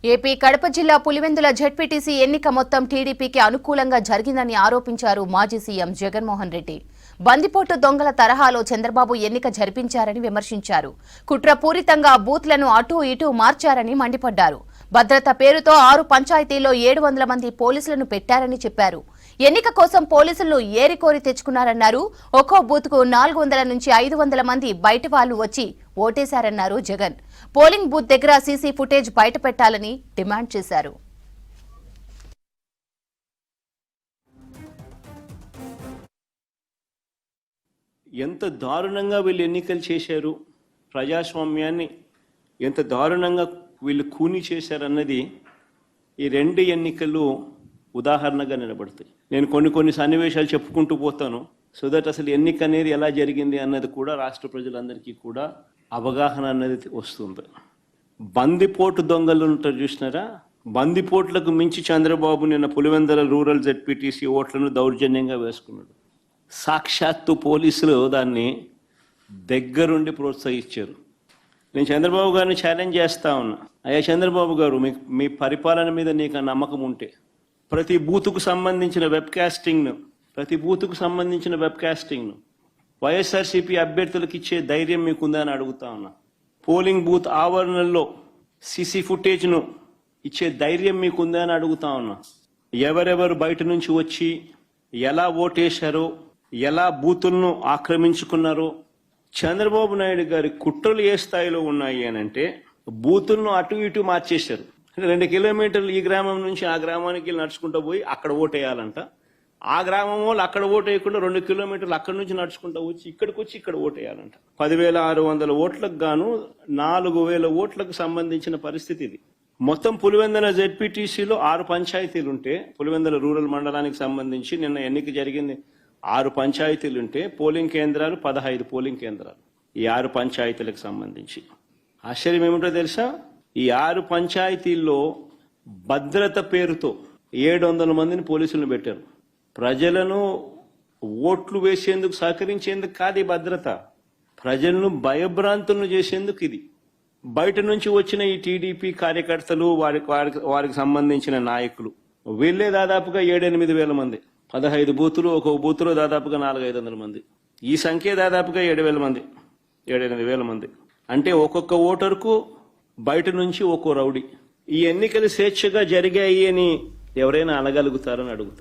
AP Kadapa జిల్లా Pulivendula ZPTC ఎన్నిక మొత్తం టీడీపీకి అనుకూలంగా జరిగిందని ఆరోపించారు మాజీ సీఎం జగన్మోహన్ రెడ్డి. బందిపోటు దొంగల తరహాలో చంద్రబాబు ఎన్నిక జరిపించారని విమర్శించారు. కుట్రపూరితంగా బూత్లను అటూ ఇటూ మార్చారని మండిపడ్డారు. భద్రత పేరుతో 6 పంచాయతీల్లో 700 మంది పోలీసులను పెట్టారని చెప్పారు. ఎన్నిక కోసం పోలీసులను ఏరికోరి తెచ్చుకున్నారన్నారు. ఒక్కో బూత్కు 400 నుంచి 500 మంది బయట వాళ్లు వచ్చి ఓటేశారన్నారు జగన్. పోలింగ్ బూత్ దగ్గర సీసీ ఫుటేజ్ బయట పెట్టాలని డిమాండ్ చేశారు. ఎంత దారుణంగా వీళ్ళు ఎన్నికలు చేశారు, ప్రజాస్వామ్యాన్ని ఎంత దారుణంగా వీళ్ళు కూని చేశారన్నది ఈ 2 ఎన్నికలు ఉదాహరణగా నిలబడతాయి. నేను కొన్ని సన్నివేశాలు చెప్పుకుంటూ పోతాను. సో దట్ అసలు ఎన్నిక అనేది ఎలా జరిగింది అన్నది కూడా రాష్ట్ర ప్రజలందరికీ కూడా అవగాహన అన్నది వస్తుంది. బందిపోటు దొంగలు ఉంటారు చూసినారా, బందిపోట్లకు మించి చంద్రబాబు నిన్న పులివెందుల రూరల్ జెడ్పీటీసీ ఓట్లను దౌర్జన్యంగా వేసుకున్నాడు. సాక్షాత్తు పోలీసులు దాన్ని దగ్గరుండి ప్రోత్సహించారు. నేను చంద్రబాబు గారిని ఛాలెంజ్ చేస్తా ఉన్నా, అయ్యా చంద్రబాబు గారు, మీ పరిపాలన మీద నీకు నమ్మకం ఉంటే ప్రతి బూతుకు సంబంధించిన వెబ్ కాస్టింగ్ను వైఎస్ఆర్సీపీ అభ్యర్థులకు ఇచ్చే ధైర్యం మీకుందా అని అడుగుతా ఉన్నా. పోలింగ్ బూత్ ఆవరణల్లో సీసీ ఫుటేజ్ను ఇచ్చే ధైర్యం మీకుందా అని అడుగుతా ఉన్నా. ఎవరెవరు బయట నుంచి వచ్చి ఎలా ఓటేశారో, ఎలా బూతులను ఆక్రమించుకున్నారో, చంద్రబాబు నాయుడు గారి కుట్రలు ఏ స్థాయిలో ఉన్నాయి అని అంటే బూతులను అటు ఇటు మార్చేశారు. 2 కిలోమీటర్లు ఈ గ్రామం నుంచి ఆ గ్రామానికి నడుచుకుంటూ పోయి అక్కడ ఓటేయాలంట. ఆ గ్రామం వాళ్ళు అక్కడ ఓటేయకుండా 2 కిలోమీటర్లు అక్కడి నుంచి నడుచుకుంటూ వచ్చి ఇక్కడ ఓటేయాలంట. 10,600 ఓట్లకు గాను 4,000 ఓట్లకు సంబంధించిన పరిస్థితి ఇది. మొత్తం పులివెందుల జెడ్పీటీసీలో 6 పంచాయతీలుంటే, పులివెందుల రూరల్ మండలానికి సంబంధించి నిన్న ఎన్నిక జరిగింది 6 పంచాయతీలుంటే పోలింగ్ కేంద్రాలు 15 పోలింగ్ కేంద్రాలు. ఈ 6 పంచాయతీలకు సంబంధించి ఆశ్చర్యం ఏమిటో తెలుసా, ఈ 6 పంచాయతీల్లో భద్రత పేరుతో 700 మందిని పోలీసులను పెట్టారు. ప్రజలను ఓట్లు వేసేందుకు సహకరించేందుకు కాదు ఈ భద్రత, ప్రజలను భయభ్రాంతులను చేసేందుకు ఇది. బయట నుంచి వచ్చిన ఈ టీడీపీ కార్యకర్తలు, వారికి సంబంధించిన నాయకులు వీళ్ళే దాదాపుగా 7-8 వేల మంది. 15 బూతులు, ఒక్కొక్క బూతులో దాదాపుగా 400-500 మంది. ఈ సంఖ్య దాదాపుగా 7,000 మంది, 7-8 వేల మంది. అంటే ఒక్కొక్క ఓటరుకు బయట నుంచి ఒక్కో రౌడీ. ఈ ఎన్నికలు స్వేచ్ఛగా జరిగాయి అని ఎవరైనా అనగలుగుతారని అడుగుతారు.